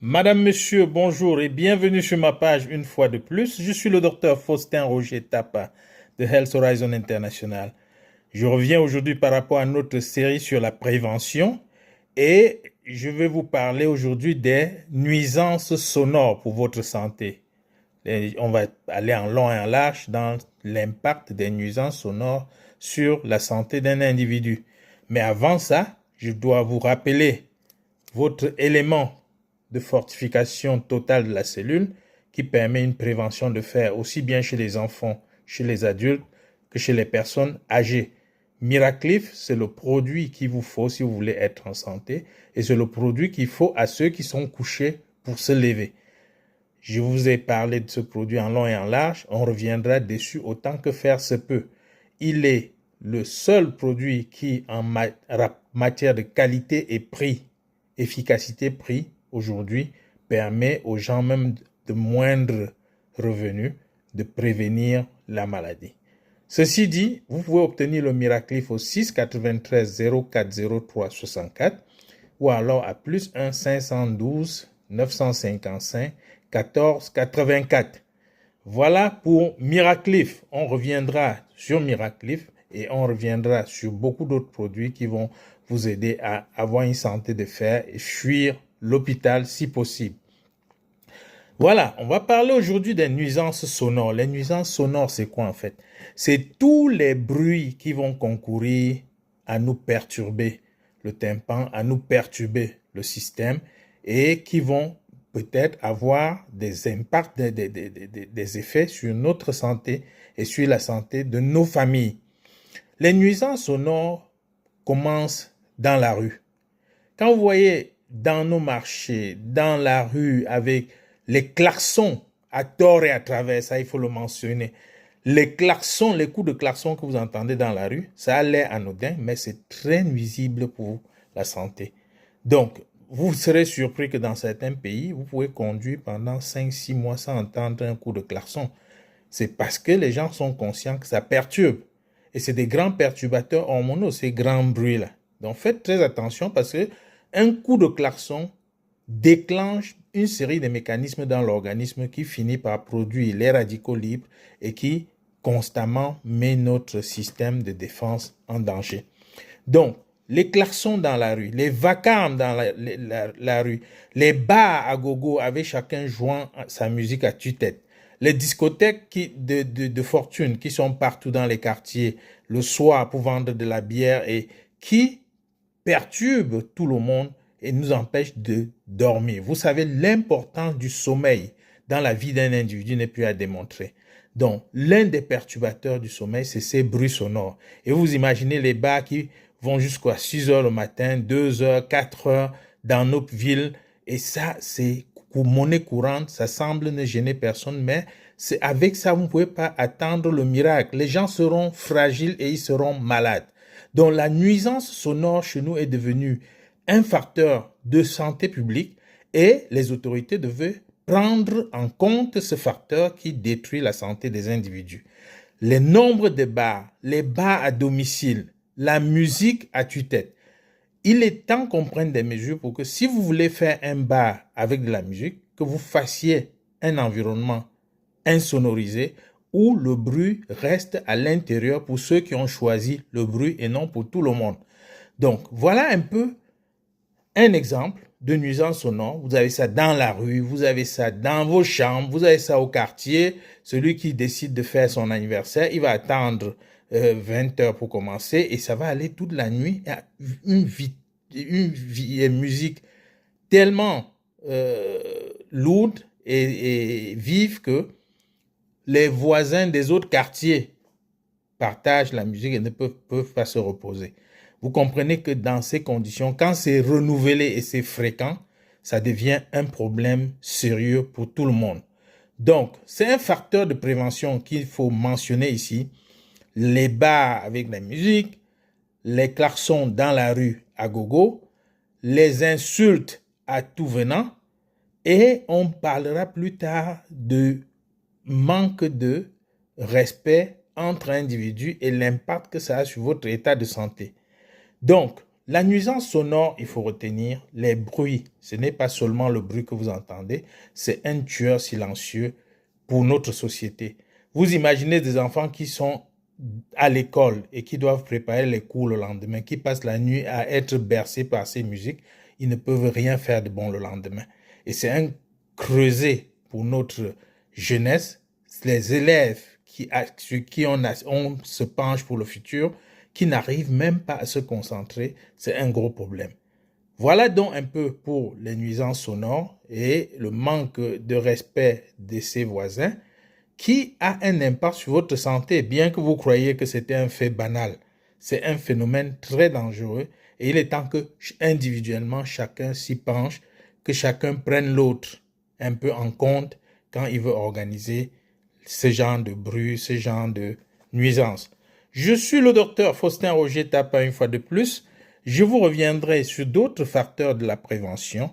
Madame, Monsieur, bonjour et bienvenue sur ma page une fois de plus. Je suis le docteur Faustin Roger Tapa de Health Horizon International. Je reviens aujourd'hui par rapport à notre série sur la prévention et je vais vous parler aujourd'hui des nuisances sonores pour votre santé. Et on va aller en long et en large dans l'impact des nuisances sonores sur la santé d'un individu. Mais avant ça, je dois vous rappeler votre élément de fortification totale de la cellule qui permet une prévention de fer aussi bien chez les enfants, chez les adultes que chez les personnes âgées. Miraclif, c'est le produit qu'il vous faut si vous voulez être en santé et c'est le produit qu'il faut à ceux qui sont couchés pour se lever. Je vous ai parlé de ce produit en long et en large, on reviendra dessus autant que faire se peut. Il est le seul produit qui, en matière de qualité et prix, efficacité-prix, aujourd'hui, permet aux gens même de moindres revenus de prévenir la maladie. Ceci dit, vous pouvez obtenir le Miraclif au 6 93 04 03 64 ou alors à plus 1 512 955 14 84. Voilà pour Miraclif. On reviendra sur Miraclif et on reviendra sur beaucoup d'autres produits qui vont vous aider à avoir une santé de fer et fuir l'hôpital si possible. Voilà, on va parler aujourd'hui des nuisances sonores. Les nuisances sonores, c'est quoi en fait? C'est tous les bruits qui vont concourir à nous perturber le tympan, à nous perturber le système et qui vont peut-être avoir des impacts, des effets sur notre santé et sur la santé de nos familles. Les nuisances sonores commencent dans la rue. Quand vous voyez dans nos marchés, dans la rue, avec les klaxons à tort et à travers, ça il faut le mentionner. Les klaxons, les coups de klaxon que vous entendez dans la rue, ça a l'air anodin, mais c'est très nuisible pour la santé. Donc, vous serez surpris que dans certains pays, vous pouvez conduire pendant 5-6 mois sans entendre un coup de klaxon. C'est parce que les gens sont conscients que ça perturbe. Et c'est des grands perturbateurs hormonaux, ces grands bruits-là. Donc, faites très attention parce que un coup de klaxon déclenche une série de mécanismes dans l'organisme qui finit par produire les radicaux libres et qui constamment met notre système de défense en danger. Donc, les klaxons dans la rue, les vacarmes dans la rue, les bars à gogo avec chacun jouant sa musique à tue-tête, les discothèques de fortune qui sont partout dans les quartiers le soir pour vendre de la bière et qui perturbent tout le monde et nous empêchent de dormir. Vous savez, l'importance du sommeil dans la vie d'un individu n'est plus à démontrer. Donc, l'un des perturbateurs du sommeil, c'est ces bruits sonores. Et vous imaginez les bars qui vont jusqu'à 6 heures le matin, 2 heures, 4 heures dans nos villes. Et ça, c'est monnaie courante. Ça semble ne gêner personne, mais c'est avec ça, vous ne pouvez pas attendre le miracle. Les gens seront fragiles et ils seront malades. Donc, la nuisance sonore chez nous est devenue un facteur de santé publique et les autorités devaient prendre en compte ce facteur qui détruit la santé des individus. Les nombres de bars, les bars à domicile, la musique à tue-tête. Il est temps qu'on prenne des mesures pour que si vous voulez faire un bar avec de la musique, que vous fassiez un environnement insonorisé où le bruit reste à l'intérieur pour ceux qui ont choisi le bruit et non pour tout le monde. Donc, voilà un peu un exemple de nuisance sonore. Vous avez ça dans la rue, vous avez ça dans vos chambres, vous avez ça au quartier. Celui qui décide de faire son anniversaire, il va attendre 20 heures pour commencer et ça va aller toute la nuit. Une musique tellement lourde et vive que les voisins des autres quartiers partagent la musique et ne peuvent pas se reposer. Vous comprenez que dans ces conditions, quand c'est renouvelé et c'est fréquent, ça devient un problème sérieux pour tout le monde. Donc, c'est un facteur de prévention qu'il faut mentionner ici. Les bars avec la musique, les klaxons dans la rue à gogo, les insultes à tout venant, et on parlera plus tard de manque de respect entre individus et l'impact que ça a sur votre état de santé. Donc, La nuisance sonore, il faut retenir les bruits. Ce n'est pas seulement le bruit que vous entendez, c'est un tueur silencieux pour notre société. Vous imaginez des enfants qui sont à l'école et qui doivent préparer les cours le lendemain, qui passent la nuit à être bercés par ces musiques, ils ne peuvent rien faire de bon le lendemain. Et c'est un creuset pour notre jeunesse. Les élèves sur qui on se penche pour le futur, qui n'arrivent même pas à se concentrer, c'est un gros problème. Voilà donc un peu pour les nuisances sonores et le manque de respect de ses voisins qui a un impact sur votre santé, bien que vous croyiez que c'était un fait banal. C'est un phénomène très dangereux et il est temps que individuellement chacun s'y penche, que chacun prenne l'autre un peu en compte quand il veut organiser ce genre de bruit, ce genre de nuisance. Je suis le docteur Faustin Roger Tapa une fois de plus. Je vous reviendrai sur d'autres facteurs de la prévention